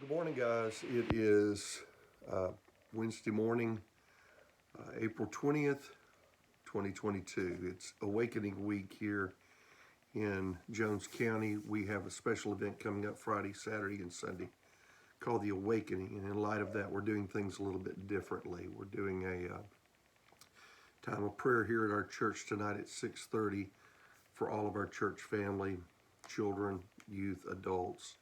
Good morning, guys. It is Wednesday morning, April 20th, 2022. It's Awakening Week here in Jones County. We have a special event coming up Friday, Saturday, and Sunday called the Awakening. And in light of that, we're doing things a little bit differently. We're doing a time of prayer here at our church tonight at 6:30 for all of our church family, children, youth, adults.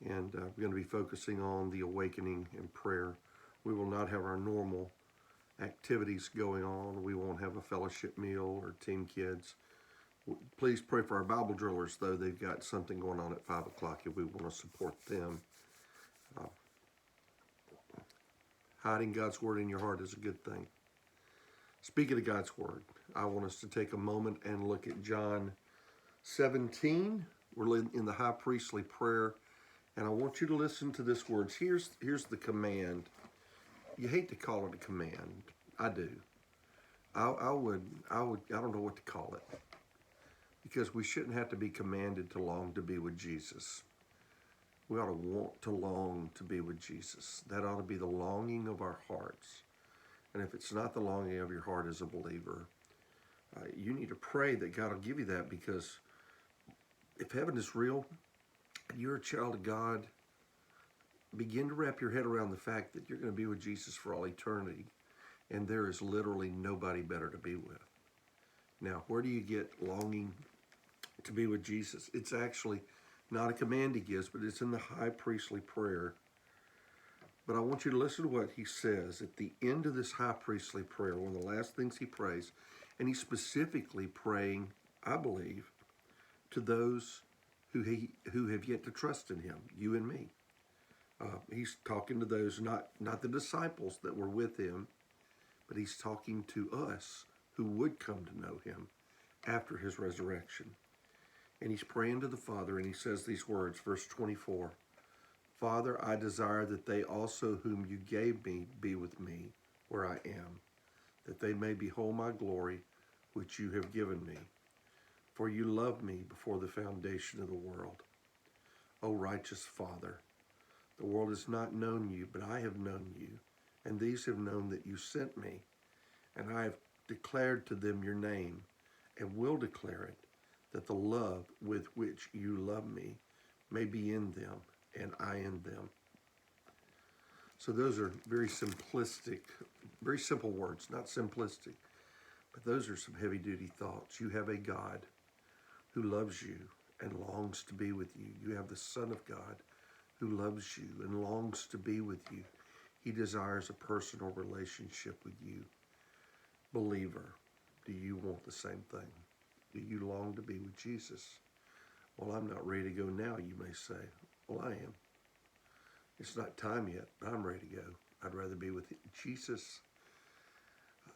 And we're going to be focusing on the awakening and prayer. We will not have our normal activities going on. We won't have a fellowship meal or team kids. Please pray for our Bible drillers, though. They've got something going on at 5 o'clock if we want to support them. Hiding God's Word in your heart is a good thing. Speaking of God's Word, I want us to take a moment and look at John 17. We're in the high priestly prayer. And I want you to listen to this words. Here's the command. You hate to call it a command. I do. I don't know what to call it. Because we shouldn't have to be commanded to long to be with Jesus. We ought to want to long to be with Jesus. That ought to be the longing of our hearts. And if it's not the longing of your heart as a believer, you need to pray that God will give you that, because if heaven is real, you're a child of God, begin to wrap your head around the fact that you're going to be with Jesus for all eternity, and there is literally nobody better to be with. Now, where do you get longing to be with Jesus? It's actually not a command he gives, but it's in the high priestly prayer. But I want you to listen to what he says at the end of this high priestly prayer, one of the last things he prays, and he's specifically praying, I believe, to those who have yet to trust in him, you and me. He's talking to those, not the disciples that were with him, but he's talking to us who would come to know him after his resurrection. And he's praying to the Father, and he says these words, verse 24, Father, I desire that they also whom you gave me be with me where I am, that they may behold my glory which you have given me. For you loved me before the foundation of the world. O righteous Father, the world has not known you, but I have known you, and these have known that you sent me. And I have declared to them your name, and will declare it, that the love with which you love me may be in them, and I in them. So those are very simplistic, very simple words, not simplistic, but those are some heavy-duty thoughts. You have a God who loves you and longs to be with you. You have the Son of God who loves you and longs to be with you. He desires a personal relationship with you. Believer, do you want the same thing? Do you long to be with Jesus? Well, I'm not ready to go now, you may say. Well, I am. It's not time yet, but I'm ready to go. I'd rather be with Jesus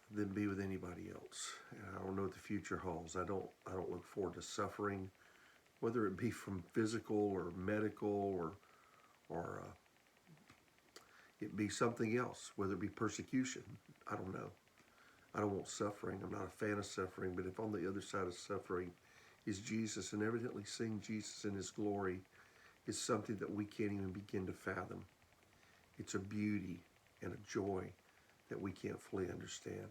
than be with anybody else. And I don't know what the future holds. I don't look forward to suffering, whether it be from physical or medical or it be something else, whether it be persecution. I don't know. I don't want suffering. I'm not a fan of suffering, but if on the other side of suffering is Jesus, and evidently seeing Jesus in his glory is something that we can't even begin to fathom. It's a beauty and a joy that we can't fully understand.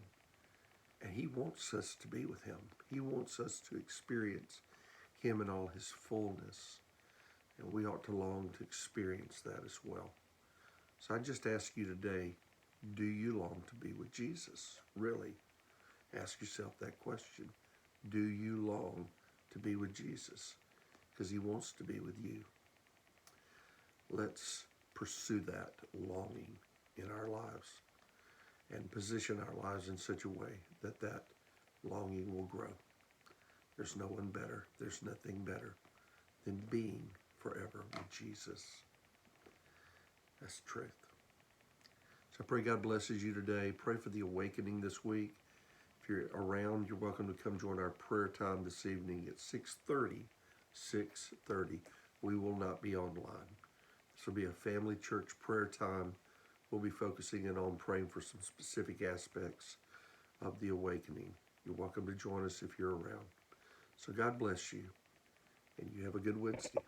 And he wants us to be with him. He wants us to experience him in all his fullness. And we ought to long to experience that as well. So I just ask you today, do you long to be with Jesus? Really? Ask yourself that question. Do you long to be with Jesus? Because he wants to be with you. Let's pursue that longing in our lives and position our lives in such a way that that longing will grow. There's no one better. There's nothing better than being forever with Jesus. That's the truth. So I pray God blesses you today. Pray for the awakening this week. If you're around, you're welcome to come join our prayer time this evening at 6:30. 6:30. We will not be online. This will be a family church prayer time. We'll be focusing in on praying for some specific aspects of the awakening. You're welcome to join us if you're around. So God bless you, and you have a good Wednesday.